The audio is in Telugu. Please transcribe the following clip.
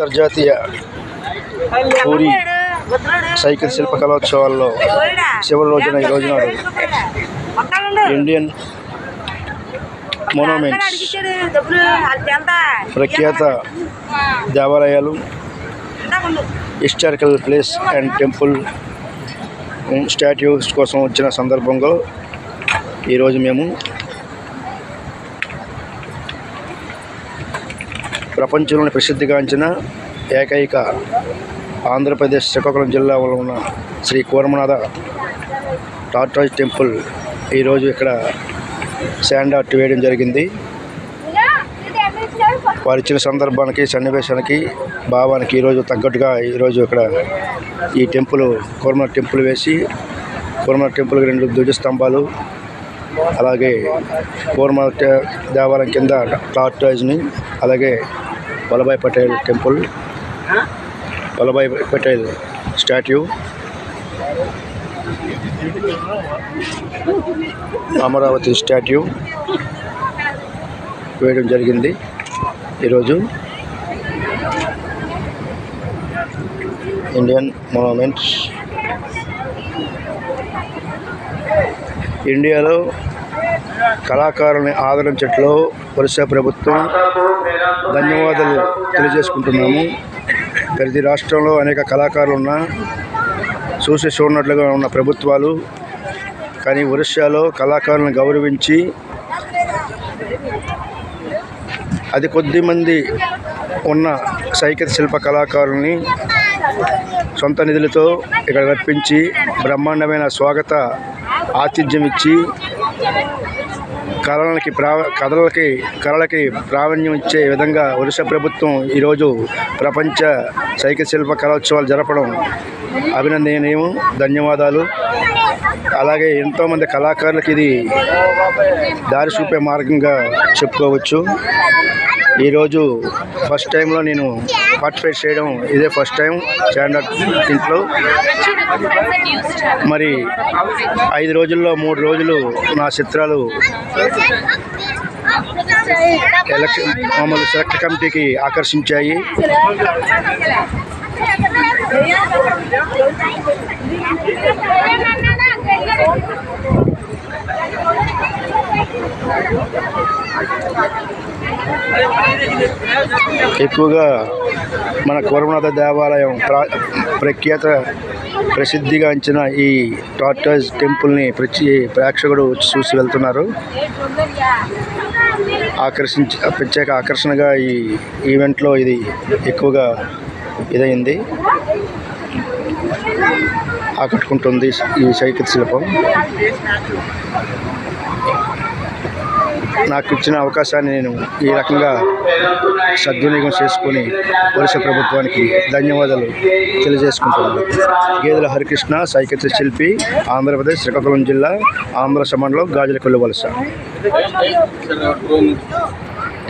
అంతర్జాతీయ పూరి సైకిల్ శిల్ప కళోత్సవాల్లో చివరి రోజున ఈ రోజున ఇండియన్ మోనోమెంట్స్ ప్రఖ్యాత దేవాలయాలు, historical place and temple statues కోసం వచ్చిన సందర్భంలో ఈరోజు మేము ప్రపంచంలోని ప్రసిద్ధిగాంచిన ఏకైక ఆంధ్రప్రదేశ్ శ్రీకాకుళం జిల్లాలో ఉన్న శ్రీ కూర్మనాథ టార్టాయిజ్ టెంపుల్ ఈరోజు ఇక్కడ శాండ్ ఆర్ట్ వేయడం జరిగింది. వారు ఇచ్చిన సందర్భానికి, సన్నివేశానికి, భావానికి ఈరోజు తగ్గట్టుగా ఈరోజు ఇక్కడ ఈ టెంపుల్ కూర్మనాథ టెంపుల్ వేసి, కూర్మనాథ టెంపుల్కి 2 ధ్వజస్తంభాలు, అలాగే కూర్మనాథ దేవాలయం కింద టార్టాయిజ్ని, అలాగే Vallabhbhai Patel temple, Vallabhbhai Patel statue, Amaravati statue వేయడం జరిగింది. ఈరోజు ఇండియన్ మోనోమెంట్స్ ఇండియాలో కళాకారుల్ని ఆదరించట్లో ఒరిస్సా ప్రభుత్వం ధన్యవాదాలు తెలియజేసుకుంటున్నాము. ప్రతి రాష్ట్రంలో అనేక కళాకారులు ఉన్నా, చూసినట్లుగా ఉన్న ప్రభుత్వాలు, కానీ ఒరిస్సాలో కళాకారులను గౌరవించి అది కొద్దిమంది ఉన్న సైకిల్ శిల్ప కళాకారుల్ని సొంత నిధులతో ఇక్కడ రప్పించి బ్రహ్మాండమైన స్వాగత ఆతిథ్యం ఇచ్చి కళలకి ప్రావీణ్యం ఇచ్చే విధంగా ఒరిస్సా ప్రభుత్వం ఈరోజు ప్రపంచ సైకిల్ శిల్ప కళోత్సవాలు జరపడం అభినందనీయం. ధన్యవాదాలు. అలాగే ఎంతోమంది కళాకారులకు ఇది దారి చూపే మార్గంగా చెప్పుకోవచ్చు. ఈరోజు ఫస్ట్ టైంలో నేను పార్టిసిపేట్ చేయడం ఇదే ఫస్ట్ టైం శాండ్ ఆర్ట్ ఇంట్లో. మరి 5 రోజుల్లో 3 రోజులు నా చిత్రాలు మామూలు సెలెక్ట్ కమిటీకి ఆకర్షించాయి. ఎక్కువగా మన కూర్మనాథ దేవాలయం ప్రసిద్ధిగాంచిన ఈ టార్టాయిజ్ టెంపుల్ని ప్రేక్షకుడు చూసి వెళ్తున్నారు. ప్రత్యేక ఆకర్షణగా ఈ ఈవెంట్లో ఇది ఎక్కువగా ఇదైంది, ఆకట్టుకుంటుంది ఈ సైకిల్ శిల్పం. నాకు ఇచ్చిన అవకాశాన్ని నేను ఈ రకంగా సద్వినియోగం చేసుకొని ఒరిస్సా ప్రభుత్వానికి ధన్యవాదాలు తెలియజేసుకుంటున్నాను. గేదెల హరికృష్ణ, సైకిల్ శిల్పి, ఆంధ్రప్రదేశ్ శ్రీకాకుళం జిల్లా, ఆంధ్ర మండలం, గాజులకొల్లు వలస.